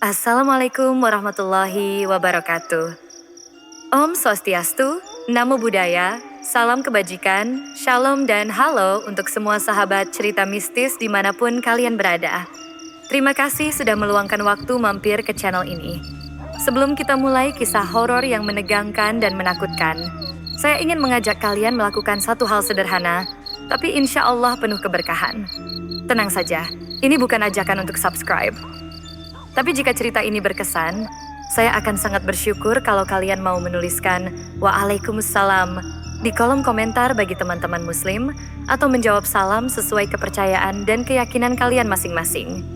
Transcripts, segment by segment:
Assalamualaikum warahmatullahi wabarakatuh. Om Swastiastu, Namo Buddhaya, salam kebajikan, shalom dan halo untuk semua sahabat cerita mistis dimanapun kalian berada. Terima kasih sudah meluangkan waktu mampir ke channel ini. Sebelum kita mulai kisah horor yang menegangkan dan menakutkan, saya ingin mengajak kalian melakukan satu hal sederhana, tapi insya Allah penuh keberkahan. Tenang saja, ini bukan ajakan untuk subscribe. Tapi jika cerita ini berkesan, saya akan sangat bersyukur kalau kalian mau menuliskan Waalaikumsalam di kolom komentar bagi teman-teman muslim atau menjawab salam sesuai kepercayaan dan keyakinan kalian masing-masing.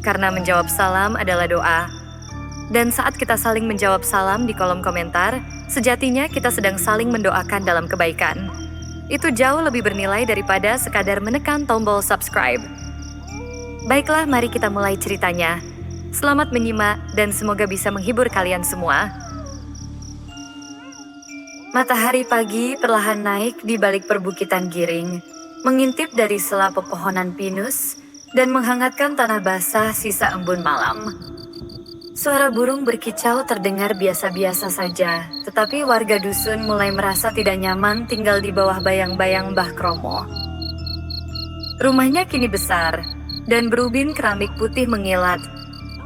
Karena menjawab salam adalah doa. Dan saat kita saling menjawab salam di kolom komentar, sejatinya kita sedang saling mendoakan dalam kebaikan. Itu jauh lebih bernilai daripada sekadar menekan tombol subscribe. Baiklah, mari kita mulai ceritanya. Selamat menyimak dan semoga bisa menghibur kalian semua. Matahari pagi perlahan naik di balik perbukitan Giring, mengintip dari sela pepohonan pinus dan menghangatkan tanah basah sisa embun malam. Suara burung berkicau terdengar biasa-biasa saja, tetapi warga dusun mulai merasa tidak nyaman tinggal di bawah bayang-bayang Mbah Kromo. Rumahnya kini besar, dan berubin keramik putih mengilat,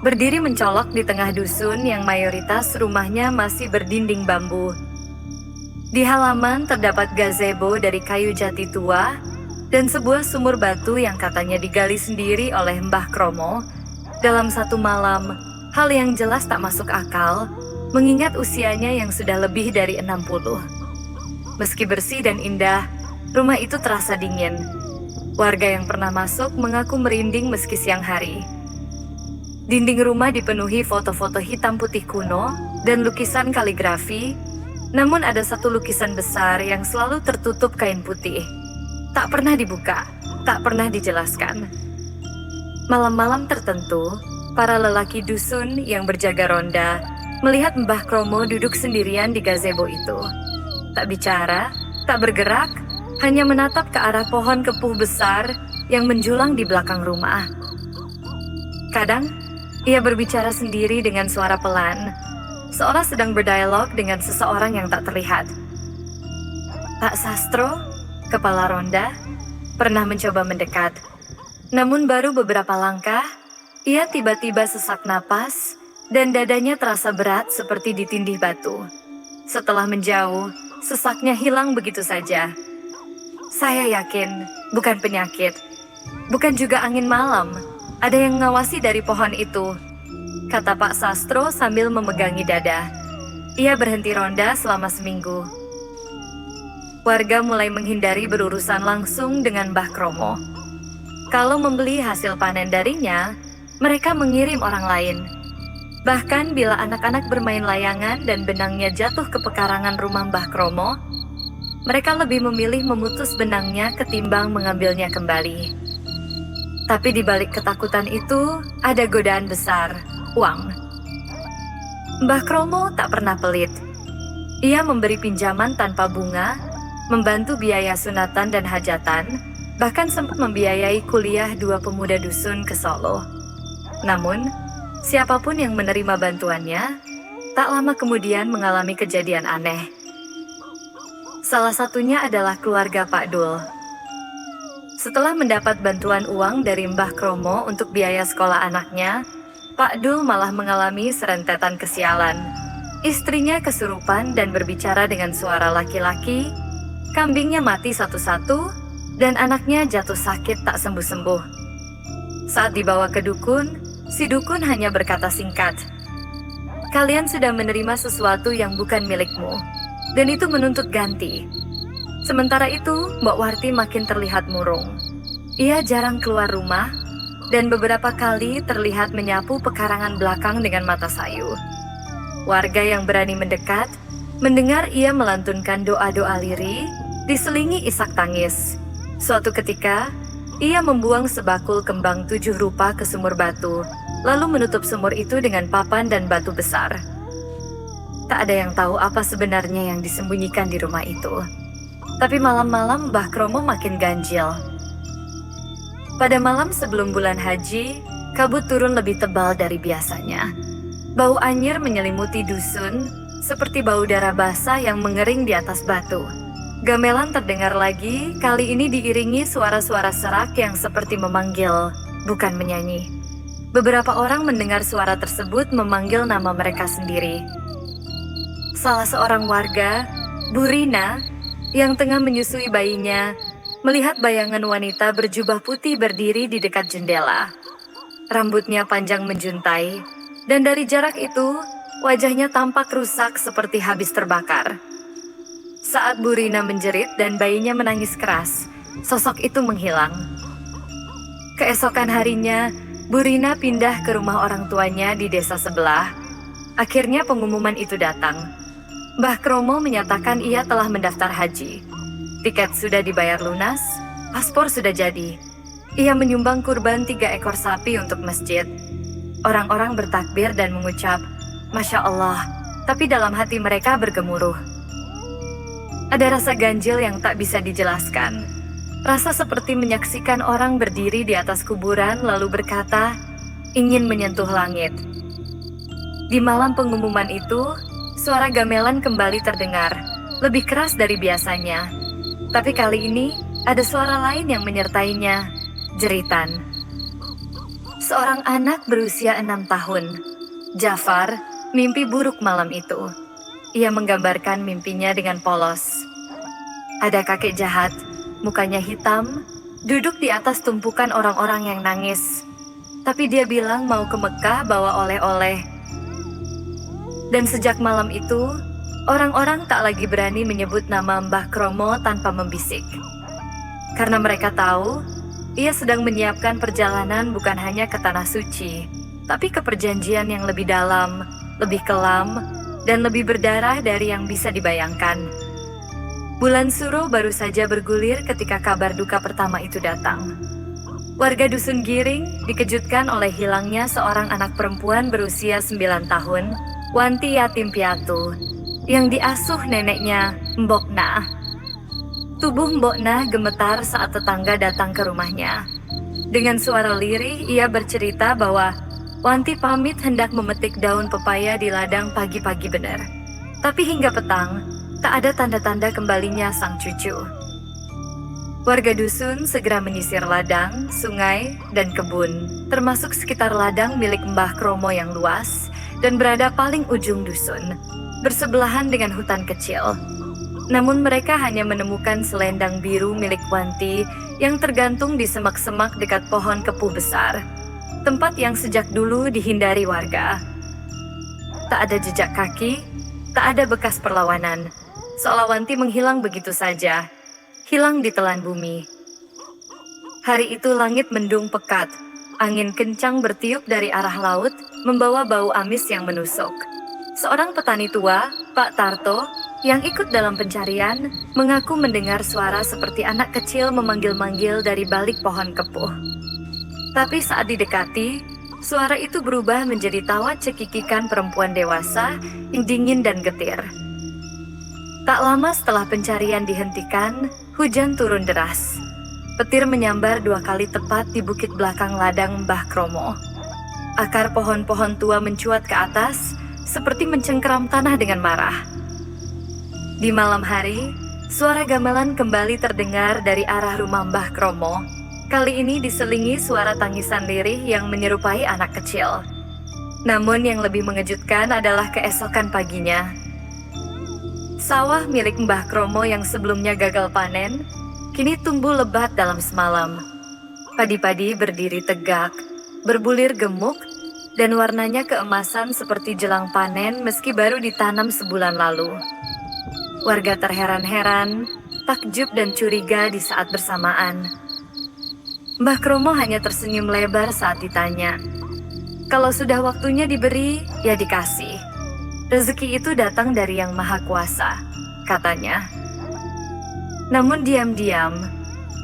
berdiri mencolok di tengah dusun yang mayoritas rumahnya masih berdinding bambu. Di halaman terdapat gazebo dari kayu jati tua dan sebuah sumur batu yang katanya digali sendiri oleh Mbah Kromo dalam satu malam, hal yang jelas tak masuk akal mengingat usianya yang sudah lebih dari 60. Meski bersih dan indah, rumah itu terasa dingin. Warga yang pernah masuk mengaku merinding meski siang hari. Dinding rumah dipenuhi foto-foto hitam putih kuno dan lukisan kaligrafi, namun ada satu lukisan besar yang selalu tertutup kain putih. Tak pernah dibuka, tak pernah dijelaskan. Malam-malam tertentu, para lelaki dusun yang berjaga ronda melihat Mbah Kromo duduk sendirian di gazebo itu. Tak bicara, tak bergerak, hanya menatap ke arah pohon kepuh besar yang menjulang di belakang rumah. Kadang, ia berbicara sendiri dengan suara pelan, seolah sedang berdialog dengan seseorang yang tak terlihat. Pak Sastro, kepala ronda, pernah mencoba mendekat. Namun baru beberapa langkah, ia tiba-tiba sesak napas dan dadanya terasa berat seperti ditindih batu. Setelah menjauh, sesaknya hilang begitu saja. Saya yakin, bukan penyakit, bukan juga angin malam. Ada yang mengawasi dari pohon itu, kata Pak Sastro sambil memegangi dada. Ia berhenti ronda selama seminggu. Warga mulai menghindari berurusan langsung dengan Mbah Kromo. Kalau membeli hasil panen darinya, mereka mengirim orang lain. Bahkan bila anak-anak bermain layangan dan benangnya jatuh ke pekarangan rumah Mbah Kromo, mereka lebih memilih memutus benangnya ketimbang mengambilnya kembali. Tapi di balik ketakutan itu, ada godaan besar, uang. Mbah Kromo tak pernah pelit. Ia memberi pinjaman tanpa bunga, membantu biaya sunatan dan hajatan, bahkan sempat membiayai kuliah 2 pemuda dusun ke Solo. Namun, siapapun yang menerima bantuannya, tak lama kemudian mengalami kejadian aneh. Salah satunya adalah keluarga Pak Dul. Setelah mendapat bantuan uang dari Mbah Kromo untuk biaya sekolah anaknya, Pak Dul malah mengalami serentetan kesialan. Istrinya kesurupan dan berbicara dengan suara laki-laki, kambingnya mati satu-satu, dan anaknya jatuh sakit tak sembuh-sembuh. Saat dibawa ke dukun, si dukun hanya berkata singkat, "Kalian sudah menerima sesuatu yang bukan milikmu, dan itu menuntut ganti." Sementara itu, Mbak Warti makin terlihat murung. Ia jarang keluar rumah, dan beberapa kali terlihat menyapu pekarangan belakang dengan mata sayu. Warga yang berani mendekat, mendengar ia melantunkan doa-doa lirih, diselingi isak tangis. Suatu ketika, ia membuang sebakul kembang 7 rupa ke sumur batu, lalu menutup sumur itu dengan papan dan batu besar. Tak ada yang tahu apa sebenarnya yang disembunyikan di rumah itu. Tapi malam-malam Mbah Kromo makin ganjil. Pada malam sebelum bulan haji, Kabut turun lebih tebal dari biasanya. Bau anyir menyelimuti dusun, seperti bau darah basah yang mengering di atas batu. Gamelan terdengar lagi, kali ini diiringi suara-suara serak yang seperti memanggil, bukan menyanyi. Beberapa orang mendengar suara tersebut memanggil nama mereka sendiri. Salah seorang warga, Bu Rina, yang tengah menyusui bayinya, melihat bayangan wanita berjubah putih berdiri di dekat jendela. Rambutnya panjang menjuntai, dan dari jarak itu, wajahnya tampak rusak seperti habis terbakar. Saat Bu Rina menjerit dan bayinya menangis keras, sosok itu menghilang. Keesokan harinya, Bu Rina pindah ke rumah orang tuanya di desa sebelah. Akhirnya pengumuman itu datang. Mbah Kromo menyatakan ia telah mendaftar haji. Tiket sudah dibayar lunas, paspor sudah jadi. Ia menyumbang kurban 3 ekor sapi untuk masjid. Orang-orang bertakbir dan mengucap, Masya Allah, tapi dalam hati mereka bergemuruh. Ada rasa ganjil yang tak bisa dijelaskan. Rasa seperti menyaksikan orang berdiri di atas kuburan lalu berkata, ingin menyentuh langit. Di malam pengumuman itu, suara gamelan kembali terdengar, lebih keras dari biasanya. Tapi kali ini, ada suara lain yang menyertainya. Jeritan. Seorang anak berusia 6 tahun, Jafar, mimpi buruk malam itu. Ia menggambarkan mimpinya dengan polos. Ada kakek jahat, mukanya hitam, duduk di atas tumpukan orang-orang yang nangis. Tapi dia bilang mau ke Mekah bawa oleh-oleh. Dan sejak malam itu, orang-orang tak lagi berani menyebut nama Mbah Kromo tanpa membisik. Karena mereka tahu, ia sedang menyiapkan perjalanan bukan hanya ke Tanah Suci, tapi ke perjanjian yang lebih dalam, lebih kelam, dan lebih berdarah dari yang bisa dibayangkan. Bulan Suro baru saja bergulir ketika kabar duka pertama itu datang. Warga Dusun Giring dikejutkan oleh hilangnya seorang anak perempuan berusia 9 tahun, Wanti yatim piatu, yang diasuh neneknya, Mbok Na. Tubuh Mbok Na gemetar saat tetangga datang ke rumahnya. Dengan suara lirih, ia bercerita bahwa Wanti pamit hendak memetik daun pepaya di ladang pagi-pagi benar. Tapi hingga petang, tak ada tanda-tanda kembalinya sang cucu. Warga dusun segera menyisir ladang, sungai, dan kebun, termasuk sekitar ladang milik Mbah Kromo yang luas dan berada paling ujung dusun, bersebelahan dengan hutan kecil. Namun mereka hanya menemukan selendang biru milik Wanti yang tergantung di semak-semak dekat pohon kepuh besar, tempat yang sejak dulu dihindari warga. Tak ada jejak kaki, tak ada bekas perlawanan, seolah Wanti menghilang begitu saja, hilang ditelan bumi. Hari itu langit mendung pekat, angin kencang bertiup dari arah laut, membawa bau amis yang menusuk. Seorang petani tua, Pak Tarto, yang ikut dalam pencarian, mengaku mendengar suara seperti anak kecil memanggil-manggil dari balik pohon kepuh. Tapi saat didekati, suara itu berubah menjadi tawa cekikikan perempuan dewasa yang dingin dan getir. Tak lama setelah pencarian dihentikan, hujan turun deras. Petir menyambar 2 kali tepat di bukit belakang ladang Mbah Kromo. Akar pohon-pohon tua mencuat ke atas, seperti mencengkeram tanah dengan marah. Di malam hari, suara gamelan kembali terdengar dari arah rumah Mbah Kromo. Kali ini diselingi suara tangisan lirih yang menyerupai anak kecil. Namun yang lebih mengejutkan adalah keesokan paginya. Sawah milik Mbah Kromo yang sebelumnya gagal panen, kini tumbuh lebat dalam semalam. Padi-padi berdiri tegak, berbulir gemuk, dan warnanya keemasan seperti jelang panen meski baru ditanam sebulan lalu. Warga terheran-heran, takjub dan curiga di saat bersamaan. Mbah Kromo hanya tersenyum lebar saat ditanya. Kalau sudah waktunya diberi, ya dikasih. Rezeki itu datang dari Yang Maha Kuasa, katanya. Namun diam-diam,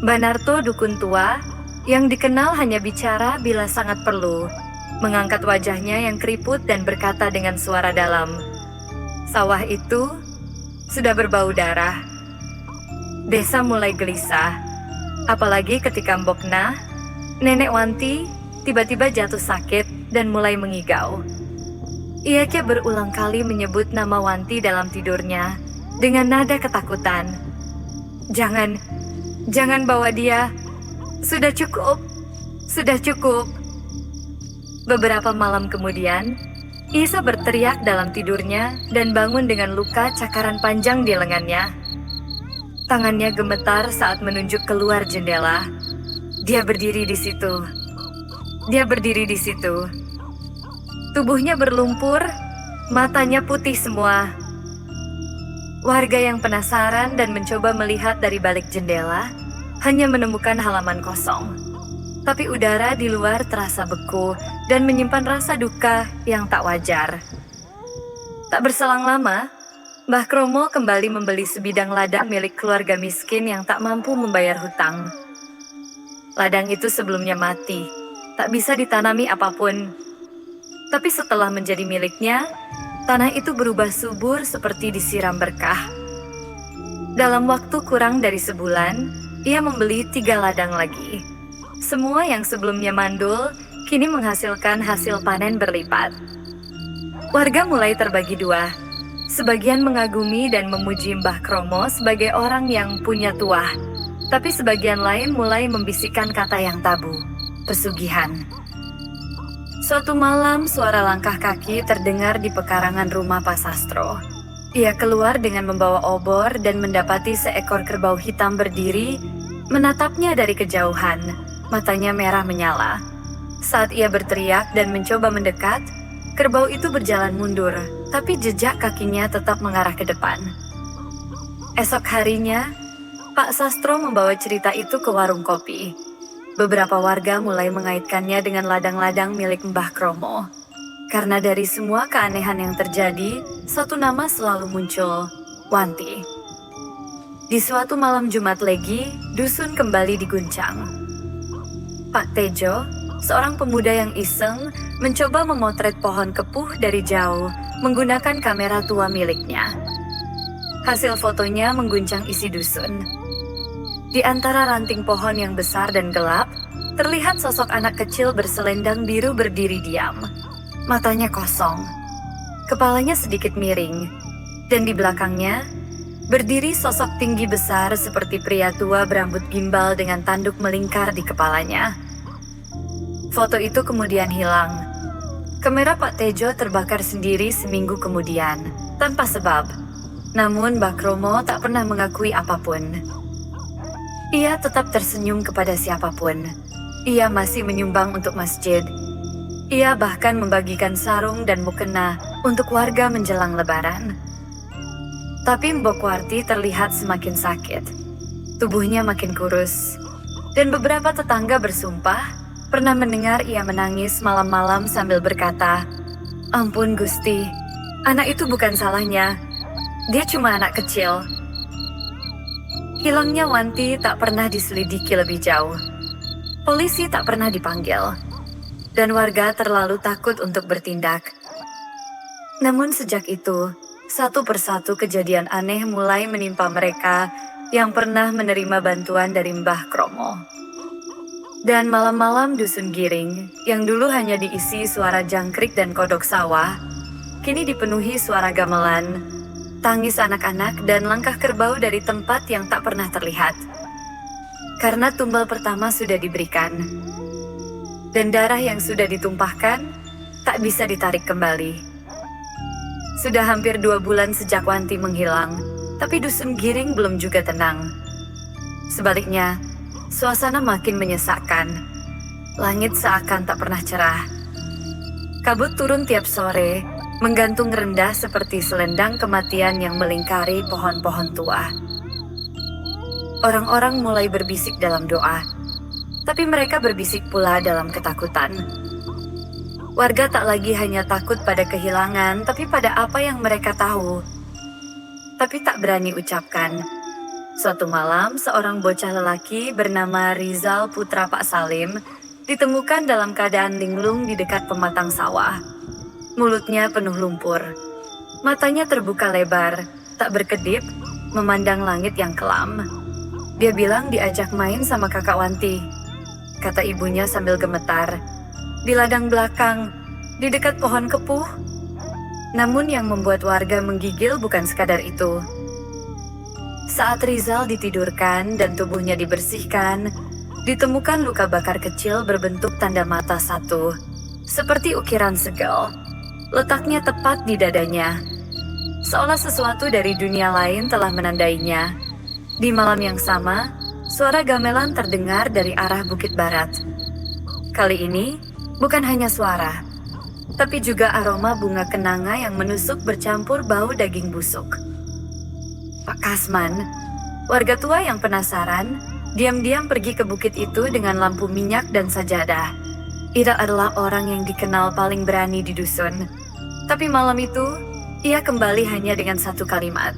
Mbah Narto dukun tua, yang dikenal hanya bicara bila sangat perlu, mengangkat wajahnya yang keriput dan berkata dengan suara dalam, "Sawah itu sudah berbau darah." Desa mulai gelisah, apalagi ketika Mbok Na, nenek Wanti, tiba-tiba jatuh sakit dan mulai mengigau. Iake berulang kali menyebut nama Wanti dalam tidurnya dengan nada ketakutan. Jangan bawa dia. Sudah cukup. Sudah cukup. Beberapa malam kemudian, Isa berteriak dalam tidurnya dan bangun dengan luka cakaran panjang di lengannya. Tangannya gemetar saat menunjuk keluar jendela. Dia berdiri di situ. Tubuhnya berlumpur, matanya putih semua. Warga yang penasaran dan mencoba melihat dari balik jendela hanya menemukan halaman kosong. Tapi udara di luar terasa beku dan menyimpan rasa duka yang tak wajar. Tak berselang lama, Mbah Kromo kembali membeli sebidang ladang milik keluarga miskin yang tak mampu membayar hutang. Ladang itu sebelumnya mati, tak bisa ditanami apapun. Tapi setelah menjadi miliknya, tanah itu berubah subur seperti disiram berkah. Dalam waktu kurang dari sebulan, ia membeli 3 ladang lagi. Semua yang sebelumnya mandul, kini menghasilkan hasil panen berlipat. Warga mulai terbagi 2. Sebagian mengagumi dan memuji Mbah Kromo sebagai orang yang punya tuah. Tapi sebagian lain mulai membisikkan kata yang tabu, pesugihan. Suatu malam, suara langkah kaki terdengar di pekarangan rumah Pak Sastro. Ia keluar dengan membawa obor dan mendapati seekor kerbau hitam berdiri, menatapnya dari kejauhan. Matanya merah menyala. Saat ia berteriak dan mencoba mendekat, kerbau itu berjalan mundur, tapi jejak kakinya tetap mengarah ke depan. Esok harinya, Pak Sastro membawa cerita itu ke warung kopi. Beberapa warga mulai mengaitkannya dengan ladang-ladang milik Mbah Kromo. Karena dari semua keanehan yang terjadi, satu nama selalu muncul, Wanti. Di suatu malam Jumat Legi, dusun kembali diguncang. Pak Tejo, seorang pemuda yang iseng, mencoba memotret pohon kepuh dari jauh menggunakan kamera tua miliknya. Hasil fotonya mengguncang isi dusun. Di antara ranting pohon yang besar dan gelap, terlihat sosok anak kecil berselendang biru berdiri diam. Matanya kosong, kepalanya sedikit miring, dan di belakangnya berdiri sosok tinggi besar seperti pria tua berambut gimbal dengan tanduk melingkar di kepalanya. Foto itu kemudian hilang. Kamera Pak Tejo terbakar sendiri seminggu kemudian, tanpa sebab. Namun Mbah Kromo tak pernah mengakui apapun. Ia tetap tersenyum kepada siapapun. Ia masih menyumbang untuk masjid. Ia bahkan membagikan sarung dan mukena untuk warga menjelang Lebaran. Tapi Mbok Warti terlihat semakin sakit. Tubuhnya makin kurus. Dan beberapa tetangga bersumpah pernah mendengar ia menangis malam-malam sambil berkata, "Ampun Gusti, anak itu bukan salahnya. Dia cuma anak kecil." Hilangnya Wanti tak pernah diselidiki lebih jauh. Polisi tak pernah dipanggil. Dan warga terlalu takut untuk bertindak. Namun sejak itu, satu persatu kejadian aneh mulai menimpa mereka yang pernah menerima bantuan dari Mbah Kromo. Dan malam-malam dusun Giring, yang dulu hanya diisi suara jangkrik dan kodok sawah, kini dipenuhi suara gamelan, tangis anak-anak dan langkah kerbau dari tempat yang tak pernah terlihat. Karena tumbal pertama sudah diberikan. Dan darah yang sudah ditumpahkan tak bisa ditarik kembali. Sudah hampir 2 bulan sejak Wanti menghilang, tapi dusun Giring belum juga tenang. Sebaliknya, suasana makin menyesakkan. Langit seakan tak pernah cerah. Kabut turun tiap sore, menggantung rendah seperti selendang kematian yang melingkari pohon-pohon tua. Orang-orang mulai berbisik dalam doa, tapi mereka berbisik pula dalam ketakutan. Warga tak lagi hanya takut pada kehilangan, tapi pada apa yang mereka tahu, tapi tak berani ucapkan. Suatu malam, seorang bocah lelaki bernama Rizal putra Pak Salim ditemukan dalam keadaan linglung di dekat pematang sawah. Mulutnya penuh lumpur. Matanya terbuka lebar, tak berkedip, memandang langit yang kelam. Dia bilang diajak main sama kakak Wanti, kata ibunya sambil gemetar. di ladang belakang, di dekat pohon kepuh. Namun yang membuat warga menggigil bukan sekadar itu. Saat Rizal ditidurkan dan tubuhnya dibersihkan, ditemukan luka bakar kecil berbentuk tanda mata satu, seperti ukiran segel. Letaknya tepat di dadanya, seolah sesuatu dari dunia lain telah menandainya. Di malam yang sama, suara gamelan terdengar dari arah bukit barat. Kali ini, bukan hanya suara, tapi juga aroma bunga kenanga yang menusuk bercampur bau daging busuk. Pak Kasman, warga tua yang penasaran, diam-diam pergi ke bukit itu dengan lampu minyak dan sajadah. Ira adalah orang yang dikenal paling berani di dusun. Tapi malam itu, ia kembali hanya dengan satu kalimat.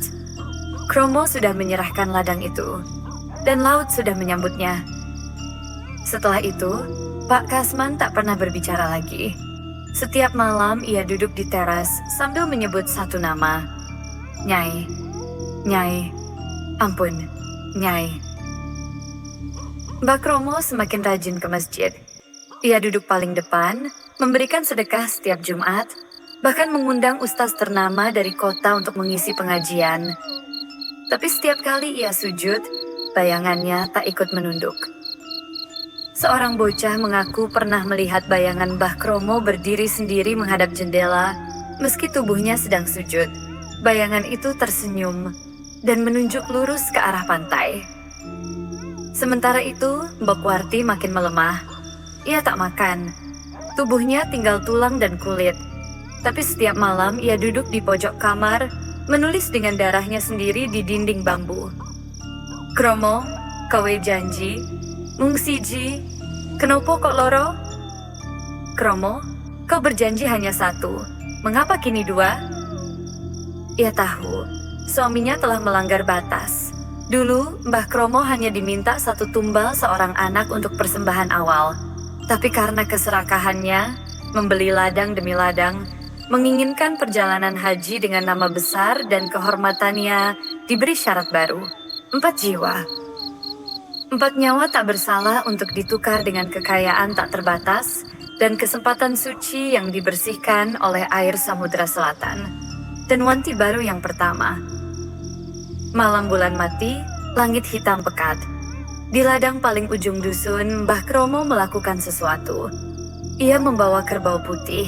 Kromo sudah menyerahkan ladang itu, dan laut sudah menyambutnya. Setelah itu, Pak Kasman tak pernah berbicara lagi. Setiap malam ia duduk di teras sambil menyebut satu nama. Nyai, Nyai, ampun, Nyai. Mbak Kromo semakin rajin ke masjid. Ia duduk paling depan, memberikan sedekah setiap Jumat, bahkan mengundang ustaz ternama dari kota untuk mengisi pengajian. Tapi setiap kali ia sujud, bayangannya tak ikut menunduk. Seorang bocah mengaku pernah melihat bayangan Mbah Kromo berdiri sendiri menghadap jendela, meski tubuhnya sedang sujud. Bayangan itu tersenyum dan menunjuk lurus ke arah pantai. Sementara itu, Mbok Warti makin melemah. Ia tak makan. Tubuhnya tinggal tulang dan kulit. Tapi setiap malam ia duduk di pojok kamar, menulis dengan darahnya sendiri di dinding bambu. Kromo, kowe janji, mung siji, kenopo kok loro? Kromo, kau berjanji hanya satu, mengapa kini dua? Ia tahu, suaminya telah melanggar batas. Dulu, Mbah Kromo hanya diminta satu tumbal seorang anak untuk persembahan awal. Tapi karena keserakahannya, membeli ladang demi ladang, menginginkan perjalanan haji dengan nama besar dan kehormatannya diberi syarat baru. 4 jiwa. 4 nyawa tak bersalah untuk ditukar dengan kekayaan tak terbatas dan kesempatan suci yang dibersihkan oleh air Samudra Selatan. Dan wanti baru yang pertama. Malam bulan mati, langit hitam pekat. Di ladang paling ujung dusun, Mbah Kromo melakukan sesuatu. Ia membawa kerbau putih,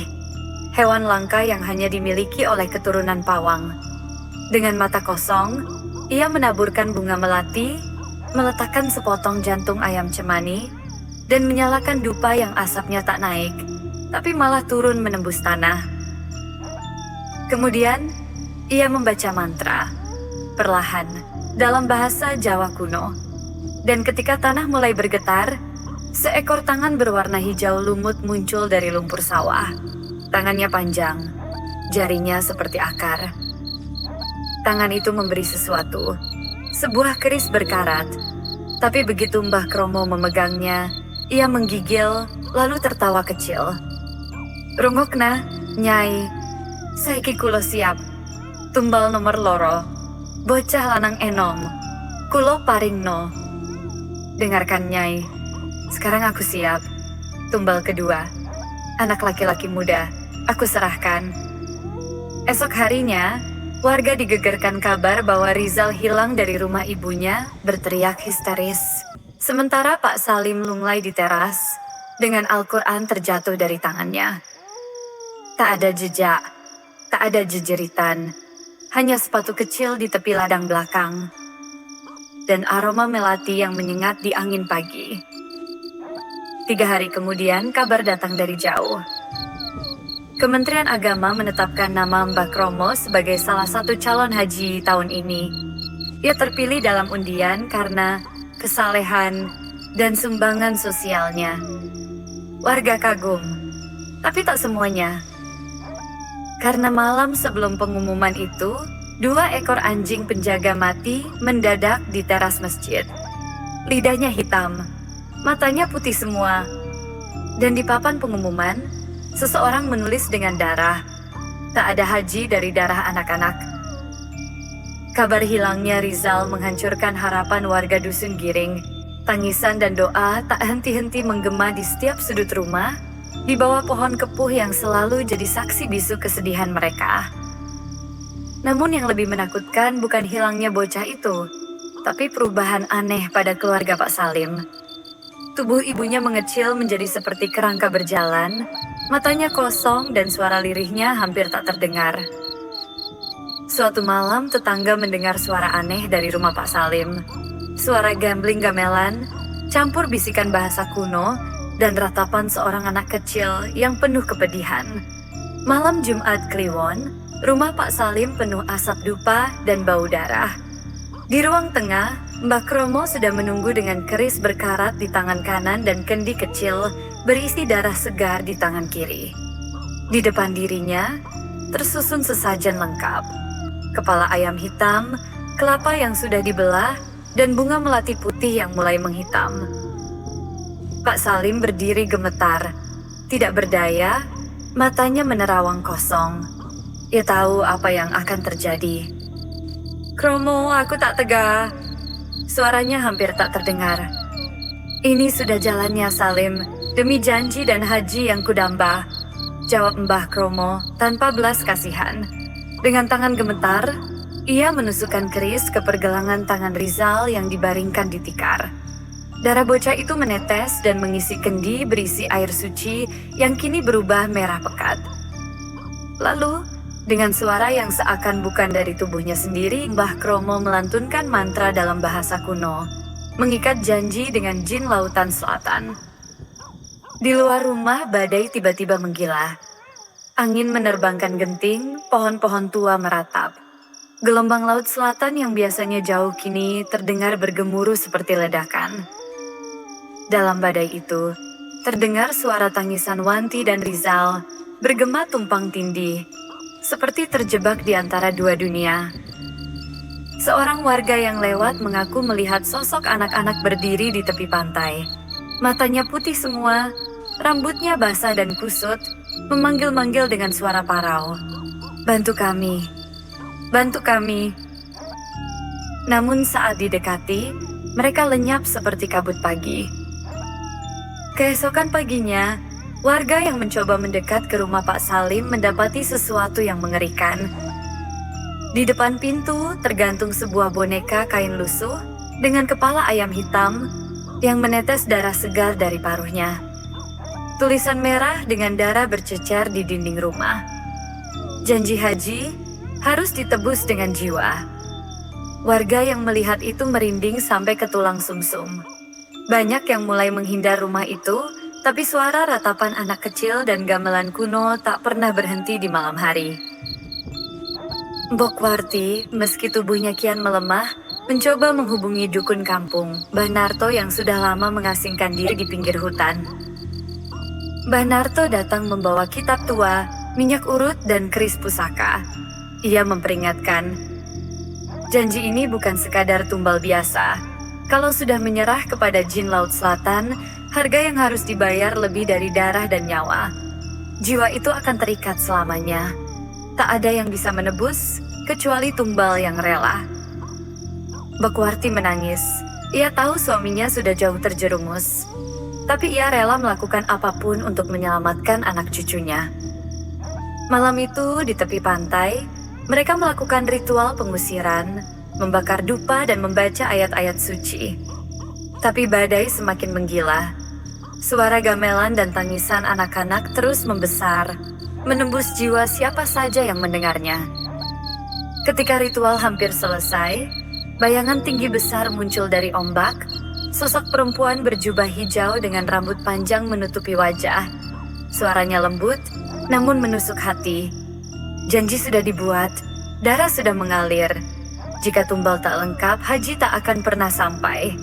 hewan langka yang hanya dimiliki oleh keturunan pawang. Dengan mata kosong, ia menaburkan bunga melati, meletakkan sepotong jantung ayam cemani, dan menyalakan dupa yang asapnya tak naik, tapi malah turun menembus tanah. Kemudian, ia membaca mantra, perlahan, dalam bahasa Jawa kuno. Dan ketika tanah mulai bergetar, seekor tangan berwarna hijau lumut muncul dari lumpur sawah. Tangannya panjang, jarinya seperti akar. Tangan itu memberi sesuatu, sebuah keris berkarat. Tapi begitu Mbah Kromo memegangnya, ia menggigil lalu tertawa kecil. Rungokna, Nyai, saiki kulo siap. Tumbal nomor loro, bocah lanang enom, kulo paringno. Dengarkan Nyai, sekarang aku siap. Tumbal kedua, anak laki-laki muda, aku serahkan. Esok harinya, warga digegerkan kabar bahwa Rizal hilang dari rumah ibunya, berteriak histeris. Sementara Pak Salim lunglai di teras, dengan Al-Quran terjatuh dari tangannya. Tak ada jejak, tak ada jejeritan, hanya sepatu kecil di tepi ladang belakang, dan aroma melati yang menyengat di angin pagi. 3 hari kemudian, kabar datang dari jauh. Kementerian Agama menetapkan nama Mbah Kromo sebagai salah satu calon haji tahun ini. Ia terpilih dalam undian karena kesalehan dan sumbangan sosialnya. Warga kagum, tapi tak semuanya. Karena malam sebelum pengumuman itu, 2 ekor anjing penjaga mati mendadak di teras masjid. Lidahnya hitam, matanya putih semua. Dan di papan pengumuman, seseorang menulis dengan darah, tak ada haji dari darah anak-anak. Kabar hilangnya Rizal menghancurkan harapan warga dusun Giring. Tangisan dan doa tak henti-henti menggema di setiap sudut rumah, di bawah pohon kepuh yang selalu jadi saksi bisu kesedihan mereka. Namun yang lebih menakutkan bukan hilangnya bocah itu, tapi perubahan aneh pada keluarga Pak Salim. Tubuh ibunya mengecil menjadi seperti kerangka berjalan, matanya kosong dan suara lirihnya hampir tak terdengar. Suatu malam tetangga mendengar suara aneh dari rumah Pak Salim. Suara gambling gamelan, campur bisikan bahasa kuno, dan ratapan seorang anak kecil yang penuh kepedihan. Malam Jumat Kliwon, rumah Pak Salim penuh asap dupa dan bau darah. Di ruang tengah, Mbah Kromo sudah menunggu dengan keris berkarat di tangan kanan dan kendi kecil berisi darah segar di tangan kiri. Di depan dirinya, tersusun sesajen lengkap. Kepala ayam hitam, kelapa yang sudah dibelah, dan bunga melati putih yang mulai menghitam. Pak Salim berdiri gemetar, tidak berdaya, matanya menerawang kosong. Ia tahu apa yang akan terjadi. "Kromo, aku tak tega." Suaranya hampir tak terdengar. "Ini sudah jalannya, Salim, demi janji dan haji yang kudamba," jawab Mbah Kromo tanpa belas kasihan. Dengan tangan gemetar, ia menusukkan keris ke pergelangan tangan Rizal yang dibaringkan di tikar. Darah bocah itu menetes dan mengisi kendi berisi air suci yang kini berubah merah pekat. Lalu, dengan suara yang seakan bukan dari tubuhnya sendiri, Mbah Kromo melantunkan mantra dalam bahasa kuno, mengikat janji dengan jin lautan selatan. Di luar rumah, badai tiba-tiba menggila. Angin menerbangkan genting, pohon-pohon tua meratap. Gelombang laut selatan yang biasanya jauh kini terdengar bergemuruh seperti ledakan. Dalam badai itu, terdengar suara tangisan Wanti dan Rizal bergema tumpang tindih, seperti terjebak di antara dua dunia. Seorang warga yang lewat mengaku melihat sosok anak-anak berdiri di tepi pantai. Matanya putih semua, rambutnya basah dan kusut, memanggil-manggil dengan suara parau. "Bantu kami, bantu kami." Namun saat didekati, mereka lenyap seperti kabut pagi. Keesokan paginya, warga yang mencoba mendekat ke rumah Pak Salim mendapati sesuatu yang mengerikan. Di depan pintu tergantung sebuah boneka kain lusuh dengan kepala ayam hitam yang menetes darah segar dari paruhnya. Tulisan merah dengan darah bercecer di dinding rumah. Janji haji harus ditebus dengan jiwa. Warga yang melihat itu merinding sampai ke tulang sumsum. Banyak yang mulai menghindar rumah itu, tapi suara ratapan anak kecil dan gamelan kuno tak pernah berhenti di malam hari. Mbok Warti, meski tubuhnya kian melemah, mencoba menghubungi dukun kampung, Mbah Narto yang sudah lama mengasingkan diri di pinggir hutan. Mbah Narto datang membawa kitab tua, minyak urut, dan keris pusaka. Ia memperingatkan, janji ini bukan sekadar tumbal biasa. Kalau sudah menyerah kepada jin Laut Selatan, harga yang harus dibayar lebih dari darah dan nyawa. Jiwa itu akan terikat selamanya. Tak ada yang bisa menebus, kecuali tumbal yang rela. Bekwarti menangis. Ia tahu suaminya sudah jauh terjerumus. Tapi ia rela melakukan apapun untuk menyelamatkan anak cucunya. Malam itu di tepi pantai, mereka melakukan ritual pengusiran, membakar dupa dan membaca ayat-ayat suci. Tapi badai semakin menggila. Suara gamelan dan tangisan anak-anak terus membesar, menembus jiwa siapa saja yang mendengarnya. Ketika ritual hampir selesai, bayangan tinggi besar muncul dari ombak. Sosok perempuan berjubah hijau dengan rambut panjang menutupi wajah. Suaranya lembut, namun menusuk hati. Janji sudah dibuat, darah sudah mengalir. Jika tumbal tak lengkap, haji tak akan pernah sampai.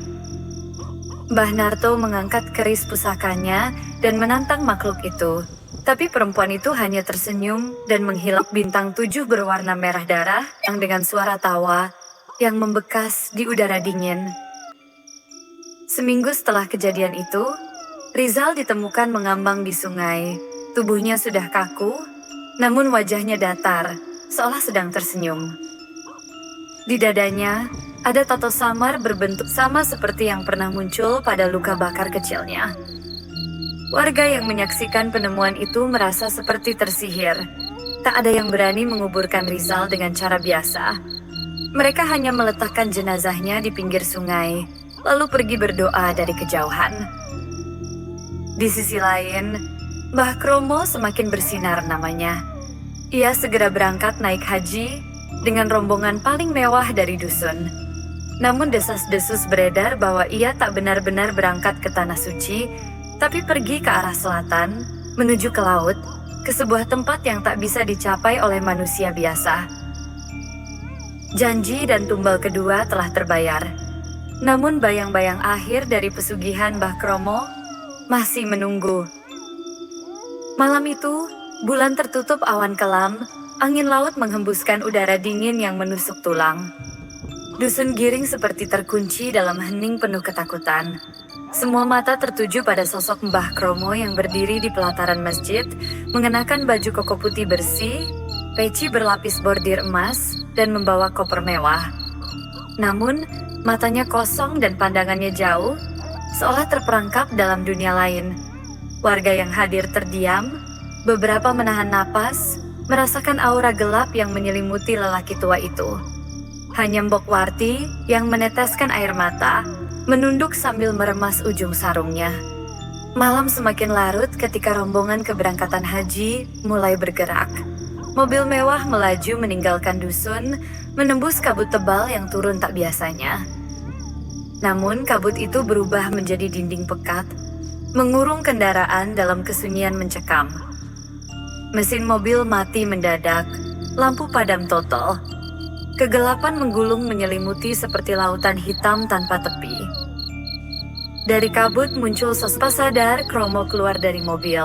Mbah Narto mengangkat keris pusakanya dan menantang makhluk itu. Tapi perempuan itu hanya tersenyum dan menghilap bintang 7 berwarna merah darah yang dengan suara tawa yang membekas di udara dingin. Seminggu setelah kejadian itu, Rizal ditemukan mengambang di sungai. Tubuhnya sudah kaku, namun wajahnya datar, seolah sedang tersenyum. Di dadanya, ada tato samar berbentuk sama seperti yang pernah muncul pada luka bakar kecilnya. Warga yang menyaksikan penemuan itu merasa seperti tersihir. Tak ada yang berani menguburkan Rizal dengan cara biasa. Mereka hanya meletakkan jenazahnya di pinggir sungai, lalu pergi berdoa dari kejauhan. Di sisi lain, Mbah Kromo semakin bersinar namanya. Ia segera berangkat naik haji dengan rombongan paling mewah dari dusun. Namun desas-desus beredar bahwa ia tak benar-benar berangkat ke Tanah Suci, tapi pergi ke arah selatan, menuju ke laut, ke sebuah tempat yang tak bisa dicapai oleh manusia biasa. Janji dan tumbal kedua telah terbayar. Namun bayang-bayang akhir dari pesugihan Mbah Kromo masih menunggu. Malam itu, bulan tertutup awan kelam, angin laut menghembuskan udara dingin yang menusuk tulang. Dusun Giring seperti terkunci dalam hening penuh ketakutan. Semua mata tertuju pada sosok Mbah Kromo yang berdiri di pelataran masjid, mengenakan baju koko putih bersih, peci berlapis bordir emas, dan membawa koper mewah. Namun, matanya kosong dan pandangannya jauh, seolah terperangkap dalam dunia lain. Warga yang hadir terdiam, beberapa menahan napas, merasakan aura gelap yang menyelimuti lelaki tua itu. Hanya Mbok Warti yang meneteskan air mata, menunduk sambil meremas ujung sarungnya. Malam semakin larut ketika rombongan keberangkatan haji mulai bergerak. Mobil mewah melaju meninggalkan dusun, menembus kabut tebal yang turun tak biasanya. Namun kabut itu berubah menjadi dinding pekat, mengurung kendaraan dalam kesunyian mencekam. Mesin mobil mati mendadak, lampu padam total. Kegelapan menggulung menyelimuti seperti lautan hitam tanpa tepi. Dari kabut muncul sosok sadar. Kromo keluar dari mobil.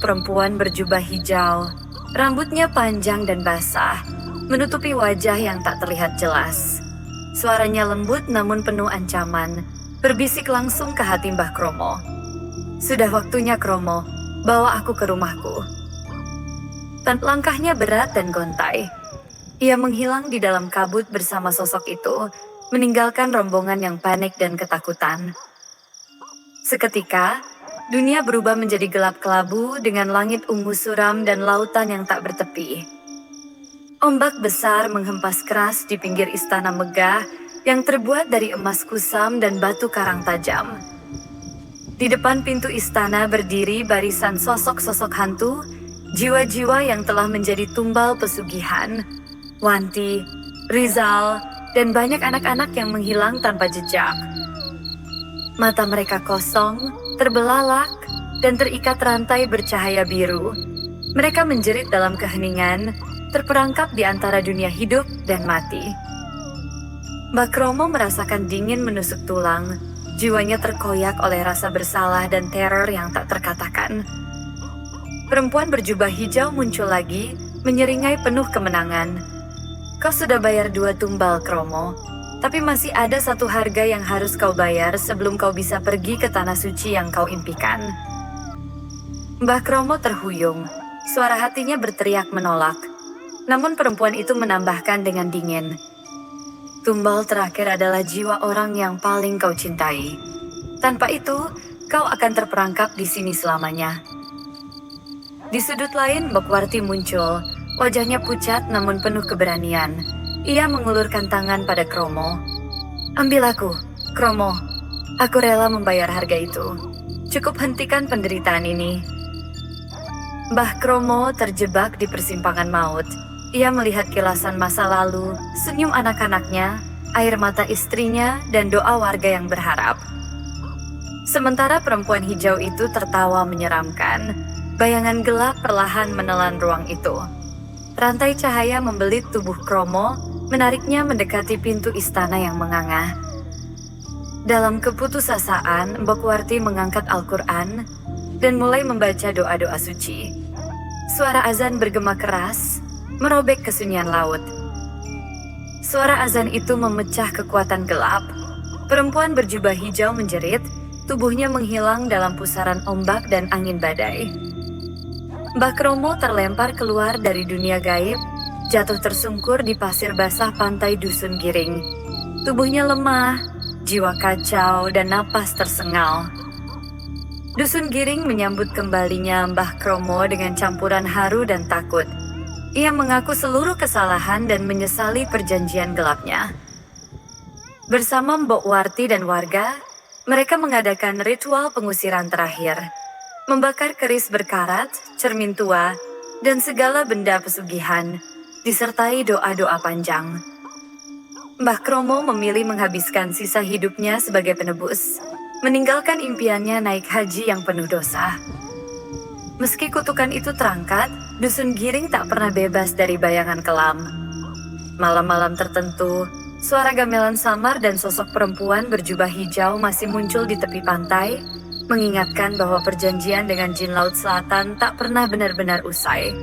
Perempuan berjubah hijau, rambutnya panjang dan basah, menutupi wajah yang tak terlihat jelas. Suaranya lembut namun penuh ancaman, berbisik langsung ke hati Mbah Kromo. "Sudah waktunya, Kromo, bawa aku ke rumahku." Langkahnya berat dan gontai. Ia menghilang di dalam kabut bersama sosok itu, meninggalkan rombongan yang panik dan ketakutan. Seketika, dunia berubah menjadi gelap kelabu dengan langit ungu suram dan lautan yang tak bertepi. Ombak besar menghempas keras di pinggir istana megah yang terbuat dari emas kusam dan batu karang tajam. Di depan pintu istana berdiri barisan sosok-sosok hantu, jiwa-jiwa yang telah menjadi tumbal pesugihan. Wanti, Rizal, dan banyak anak-anak yang menghilang tanpa jejak. Mata mereka kosong, terbelalak, dan terikat rantai bercahaya biru. Mereka menjerit dalam keheningan, terperangkap di antara dunia hidup dan mati. Mbah Kromo merasakan dingin menusuk tulang, jiwanya terkoyak oleh rasa bersalah dan teror yang tak terkatakan. Perempuan berjubah hijau muncul lagi, menyeringai penuh kemenangan. "Kau sudah bayar 2 tumbal, Kromo. Tapi masih ada satu harga yang harus kau bayar sebelum kau bisa pergi ke Tanah Suci yang kau impikan." Mbah Kromo terhuyung. Suara hatinya berteriak menolak. Namun perempuan itu menambahkan dengan dingin, "Tumbal terakhir adalah jiwa orang yang paling kau cintai. Tanpa itu, kau akan terperangkap di sini selamanya." Di sudut lain, Mbok Warti muncul. Wajahnya pucat namun penuh keberanian. Ia mengulurkan tangan pada Kromo. "Ambil aku, Kromo. Aku rela membayar harga itu. Cukup hentikan penderitaan ini." Mbah Kromo terjebak di persimpangan maut. Ia melihat kilasan masa lalu, senyum anak-anaknya, air mata istrinya, dan doa warga yang berharap. Sementara perempuan hijau itu tertawa menyeramkan. Bayangan gelap perlahan menelan ruang itu. Rantai cahaya membelit tubuh Kromo, menariknya mendekati pintu istana yang menganga. Dalam keputusasaan, Mbok Warti mengangkat Al-Quran dan mulai membaca doa-doa suci. Suara azan bergema keras, merobek kesunyian laut. Suara azan itu memecah kekuatan gelap. Perempuan berjubah hijau menjerit, tubuhnya menghilang dalam pusaran ombak dan angin badai. Mbah Kromo terlempar keluar dari dunia gaib, jatuh tersungkur di pasir basah pantai Dusun Giring. Tubuhnya lemah, jiwa kacau, dan napas tersengal. Dusun Giring menyambut kembalinya Mbah Kromo dengan campuran haru dan takut. Ia mengaku seluruh kesalahan dan menyesali perjanjian gelapnya. Bersama Mbok Warti dan warga, mereka mengadakan ritual pengusiran terakhir. Membakar keris berkarat, cermin tua, dan segala benda pesugihan, disertai doa-doa panjang. Mbah Kromo memilih menghabiskan sisa hidupnya sebagai penebus, meninggalkan impiannya naik haji yang penuh dosa. Meski kutukan itu terangkat, Dusun Giring tak pernah bebas dari bayangan kelam. Malam-malam tertentu, suara gamelan samar dan sosok perempuan berjubah hijau masih muncul di tepi pantai, mengingatkan bahwa perjanjian dengan Jin Laut Selatan tak pernah benar-benar usai.